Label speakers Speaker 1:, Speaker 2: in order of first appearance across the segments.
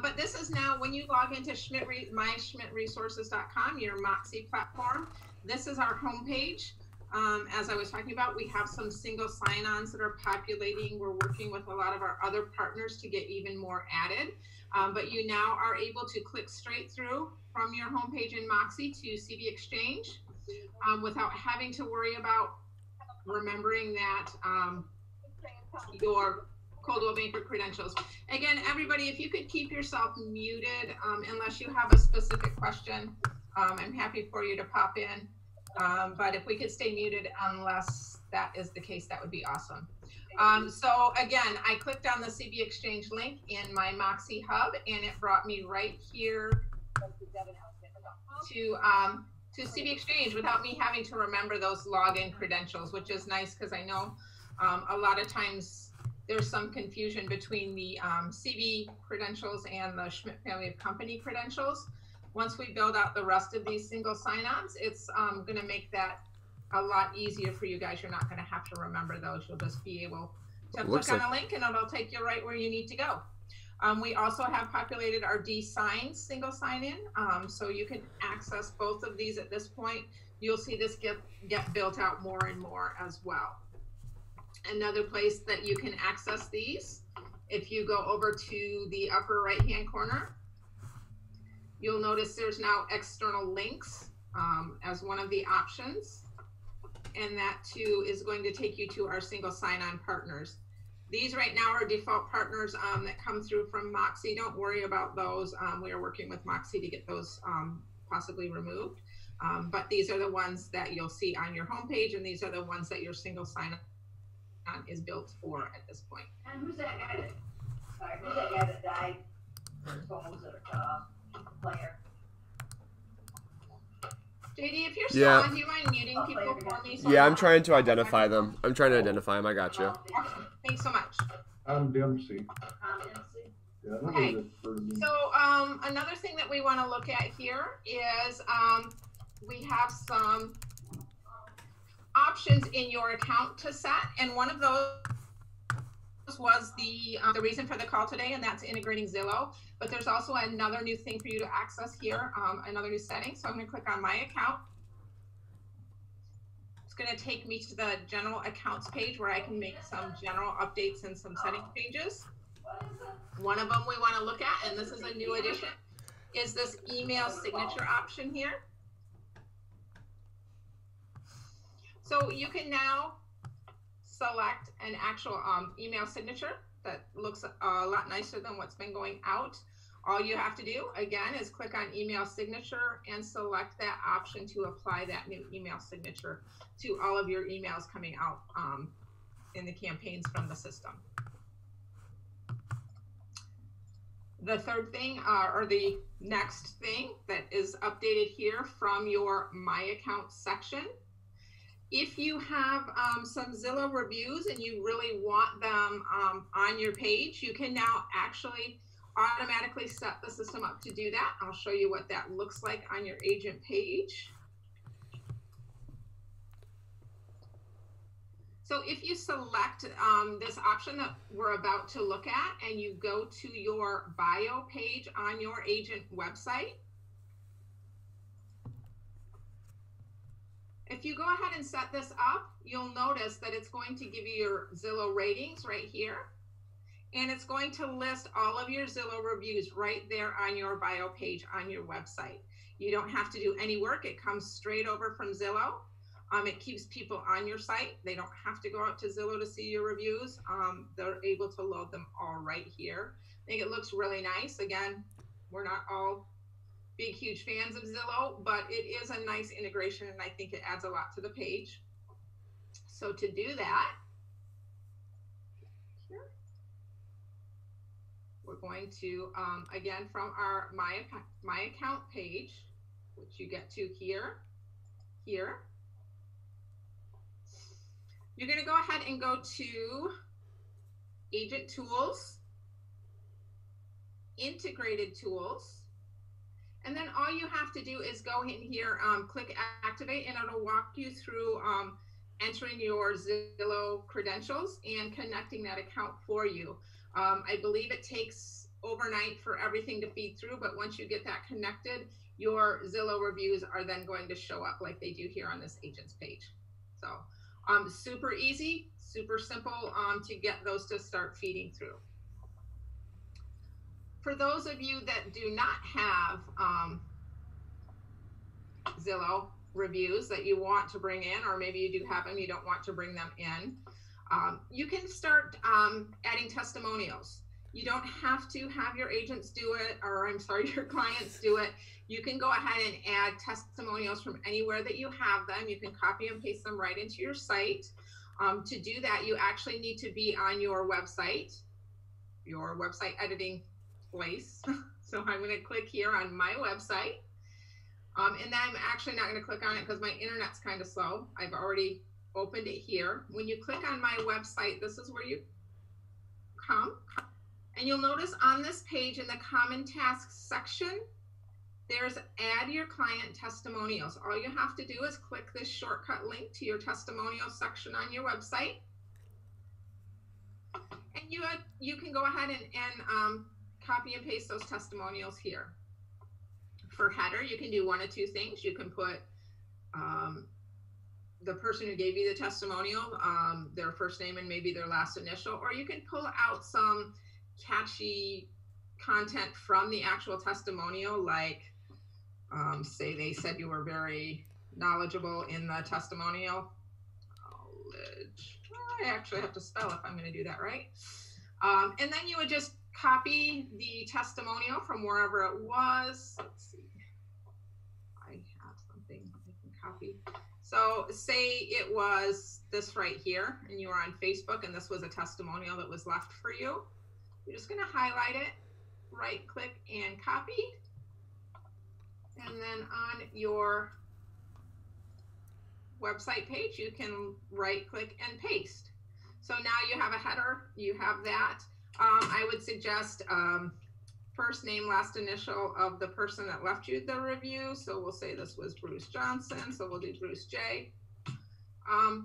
Speaker 1: But this is now, when you log into myschmidtresources.com, your Moxi platform, this is our homepage. As I was talking about, we have some single sign-ons that are populating. We're working with a lot of our other partners to get even more added. But you now are able to click straight through from your homepage in Moxi to CB Exchange without having to worry about remembering that your Coldwell Banker credentials. Again, everybody, if you could keep yourself muted unless you have a specific question, I'm happy for you to pop in. But if we could stay muted unless that is the case, that would be awesome. So again, I clicked on the CB Exchange link in my Moxi hub, and it brought me right here to CB Exchange without me having to remember those login credentials, which is nice because I know a lot of times there's some confusion between the CB credentials and the Schmidt family of company credentials. Once we build out the rest of these single sign-ons, it's going to make that a lot easier for you guys. You're not going to have to remember those. You'll just be able to click on a link and it'll take you right where you need to go. We also have populated our D-Sign single sign-in, so you can access both of these at this point. You'll see this get built out more and more as well. Another place that you can access these, if you go over to the upper right-hand corner, you'll notice there's now external links as one of the options. And that too is going to take you to our single sign-on partners. These right now are default partners that come through from Moxi. Don't worry about those. We are working with Moxi to get those possibly removed. But these are the ones that you'll see on your homepage, and these are the ones that your single sign-on is built for at this point.
Speaker 2: And who's that guy that, sorry, who's that guy that died? His phones are player.
Speaker 1: JD, if you're still on, do you mind muting people for me? So
Speaker 3: yeah, I'm trying to identify them. I'm trying to identify them. I got you.
Speaker 1: Thanks so much.
Speaker 4: I'm Dempsey. Yeah,
Speaker 1: okay. So another thing that we want to look at here is we have some options in your account to set, and one of those was the reason for the call today, and that's integrating Zillow. But there's also another new thing for you to access here, another new setting. So I'm going to click on my account. It's going to take me to the general accounts page where I can make some general updates and some setting changes. One of them we want to look at, and this is a new addition, is this email signature option here. So you can now select an actual email signature that looks a lot nicer than what's been going out. All you have to do, again, is click on email signature and select that option to apply that new email signature to all of your emails coming out in the campaigns from the system. The third thing, or the next thing that is updated here from your My Account section, if you have some Zillow reviews and you really want them on your page, you can now actually automatically set the system up to do that. I'll show you what that looks like on your agent page. So if you select this option that we're about to look at and you go to your bio page on your agent website, if you go ahead and set this up, you'll notice that it's going to give you your Zillow ratings right here. And it's going to list all of your Zillow reviews right there on your bio page on your website. You don't have to do any work. It comes straight over from Zillow. It keeps people on your site. They don't have to go out to Zillow to see your reviews. They're able to load them all right here. I think it looks really nice. Again, we're not all big, huge fans of Zillow, but it is a nice integration, and I think it adds a lot to the page. So to do that, here, we're going to, again, from our My Account page, which you get to here, you're going to go ahead and go to Agent Tools, Integrated Tools, and then all you have to do is go in here, click Activate, and it'll walk you through entering your Zillow credentials and connecting that account for you. I believe it takes overnight for everything to feed through, but once you get that connected, your Zillow reviews are then going to show up like they do here on this agent's page. So super easy, super simple to get those to start feeding through. For those of you that do not have Zillow reviews that you want to bring in, or maybe you do have them, you don't want to bring them in, you can start adding testimonials. You don't have to have your agents do it, or I'm sorry, your clients do it. You can go ahead and add testimonials from anywhere that you have them. You can copy and paste them right into your site. To do that, you actually need to be on your website editing place. So I'm going to click here on my website. And then I'm actually not going to click on it because my internet's kind of slow. I've already opened it here. When you click on my website, this is where you come. And you'll notice on this page in the common tasks section, there's add your client testimonials. All you have to do is click this shortcut link to your testimonial section on your website. And you can go ahead and copy and paste those testimonials here. For header, you can do one of two things. You can put the person who gave you the testimonial, their first name and maybe their last initial, or you can pull out some catchy content from the actual testimonial, like say they said you were very knowledgeable in the testimonial. I actually have to spell if I'm going to do that right. And then you would just copy the testimonial from wherever it was. Let's see. I have something I can copy. So say it was this right here, and you were on Facebook, and this was a testimonial that was left for you. You're just going to highlight it, right click and copy. And then on your website page, you can right click and paste. So now you have a header, you have that. I would suggest first name, last initial of the person that left you the review. So we'll say this was Bruce Johnson. So we'll do Bruce J. And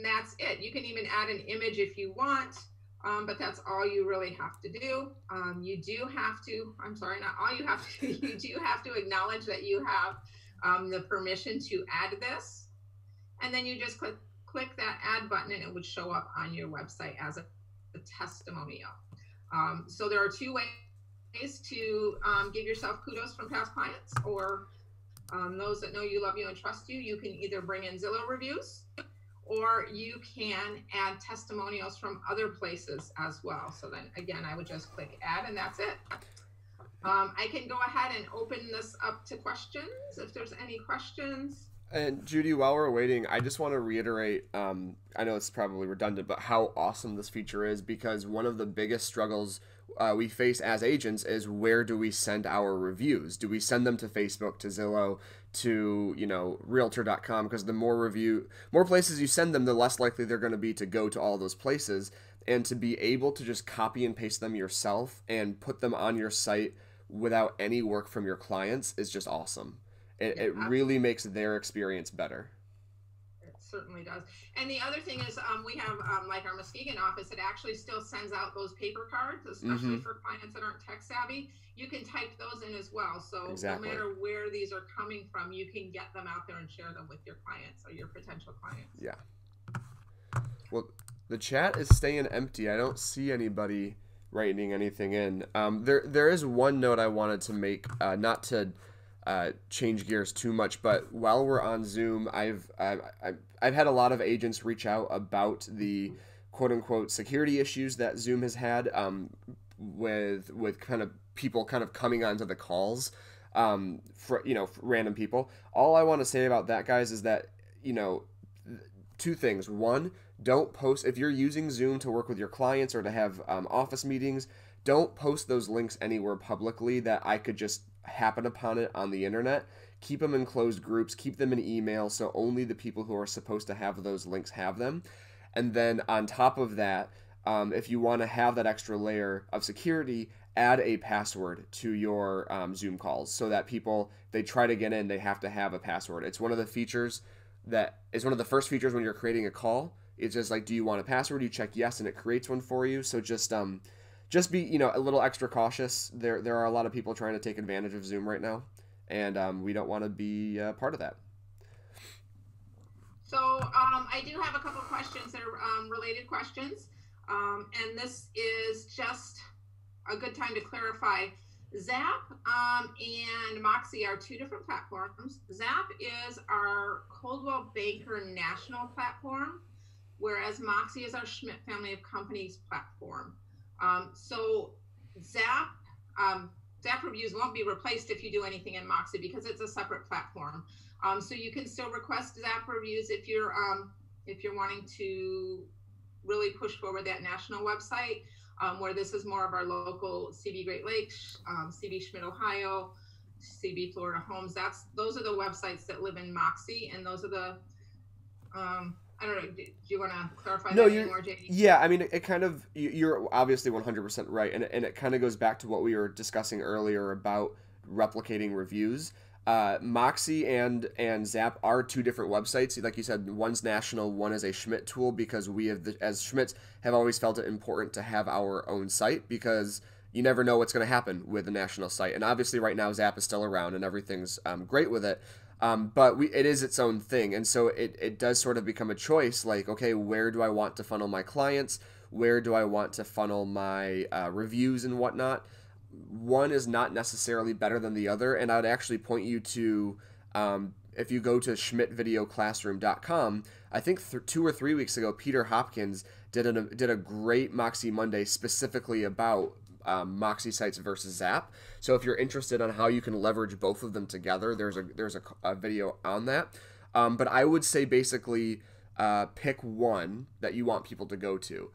Speaker 1: that's it. You can even add an image if you want. But that's all you really have to do. You do have to, I'm sorry, not all you have to, you do have to acknowledge that you have the permission to add this. And then you just click that add button and it would show up on your website as a testimonial. So there are two ways to give yourself kudos from past clients, or those that know you, love you, and trust you. You can either bring in Zillow reviews, or you can add testimonials from other places as well. So then again, I would just click add and that's it. I can go ahead and open this up to questions if there's any questions.
Speaker 3: And Judy, while we're waiting, I just want to reiterate, I know it's probably redundant, but how awesome this feature is, because one of the biggest struggles we face as agents is, where do we send our reviews? Do we send them to Facebook, to Zillow, to, you know, realtor.com? Because the more places you send them, the less likely they're going to be to go to all those places. And to be able to just copy and paste them yourself and put them on your site without any work from your clients is just awesome. It really makes their experience better.
Speaker 1: It certainly does. And the other thing is, we have like our Muskegon office, it actually still sends out those paper cards, especially for clients that aren't tech savvy. You can type those in as well. So no matter where these are coming from, you can get them out there and share them with your clients or your potential clients.
Speaker 3: Yeah. Well, the chat is staying empty. I don't see anybody writing anything in. There is one note I wanted to make, not to change gears too much, but while we're on Zoom, I've had a lot of agents reach out about the quote unquote security issues that Zoom has had with kind of people kind of coming onto the calls, for random people. All I want to say about that, guys, is that, two things. One, don't post, if you're using Zoom to work with your clients or to have office meetings, don't post those links anywhere publicly that I could just happen upon it on the internet. Keep them in closed groups, keep them in email, so only the people who are supposed to have those links have them. And then on top of that, if you want to have that extra layer of security, add a password to your Zoom calls, so that people, they try to get in, they have to have a password. It's one of the features that is one of the first features when you're creating a call. It's just like, do you want a password? You check yes, and it creates one for you. So just just be, a little extra cautious. There are a lot of people trying to take advantage of Zoom right now, and we don't want to be part of that.
Speaker 1: So I do have a couple questions that are related questions, and this is just a good time to clarify. Zap and Moxi are two different platforms. Zap is our Coldwell Banker national platform, whereas Moxi is our Schmidt family of companies platform. So Zap reviews won't be replaced if you do anything in Moxi because it's a separate platform. So you can still request Zap reviews if you're wanting to really push forward that national website, where this is more of our local CB Great Lakes, CB Schmidt, Ohio, CB Florida Homes. Those are the websites that live in Moxi, and those are the I don't know. Do you want to clarify that anymore, JD?
Speaker 3: Yeah, I mean, it kind of, you're obviously 100% right, and it kind of goes back to what we were discussing earlier about replicating reviews. Moxi and Zap are two different websites. Like you said, one's national, one is a Schmidt tool, because we have, as Schmidts, have always felt it important to have our own site, because you never know what's going to happen with a national site. And obviously right now Zap is still around and everything's great with it. But it is its own thing. And so it does sort of become a choice, like, okay, where do I want to funnel my clients? Where do I want to funnel my reviews and whatnot? One is not necessarily better than the other. And I would actually point you to, if you go to schmidtvideoclassroom.com, I think 2 or 3 weeks ago, Peter Hopkins did a great Moxi Monday specifically about Moxi sites versus Zap. So if you're interested on how you can leverage both of them together, there's a video on that. But I would say basically pick one that you want people to go to.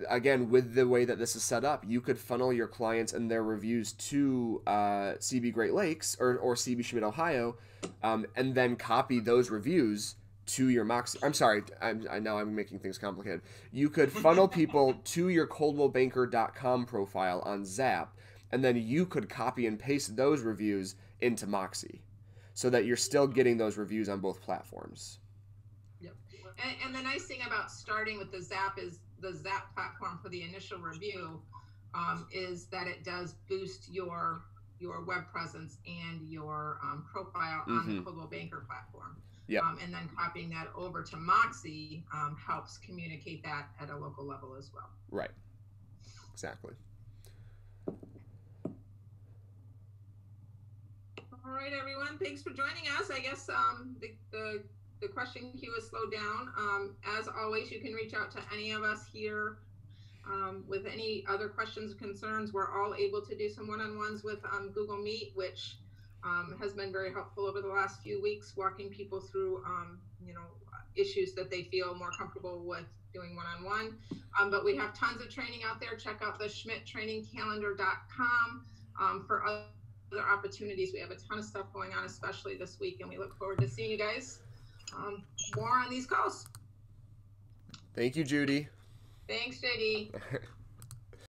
Speaker 3: Again, with the way that this is set up, you could funnel your clients and their reviews to CB Great Lakes or CB Schmidt, Ohio, and then copy those reviews to your Moxi. I'm sorry, I know I'm making things complicated. You could funnel people to your coldwellbanker.com profile on Zap, and then you could copy and paste those reviews into Moxi, so that you're still getting those reviews on both platforms.
Speaker 1: Yep. And the nice thing about starting with the Zap platform for the initial review is that it does boost your web presence and your profile on the Coldwell Banker platform.
Speaker 3: Yep.
Speaker 1: And then copying that over to Moxi helps communicate that at a local level as well.
Speaker 3: Right. Exactly.
Speaker 1: All right, everyone. Thanks for joining us. I guess the question queue is slowed down. As always, you can reach out to any of us here with any other questions or concerns. We're all able to do some one-on-ones with Google Meet, which has been very helpful over the last few weeks, walking people through, issues that they feel more comfortable with doing one-on-one. But we have tons of training out there. Check out the schmidttrainingcalendar.com for other opportunities. We have a ton of stuff going on, especially this week, and we look forward to seeing you guys more on these calls.
Speaker 3: Thank you, Judy.
Speaker 1: Thanks, JD.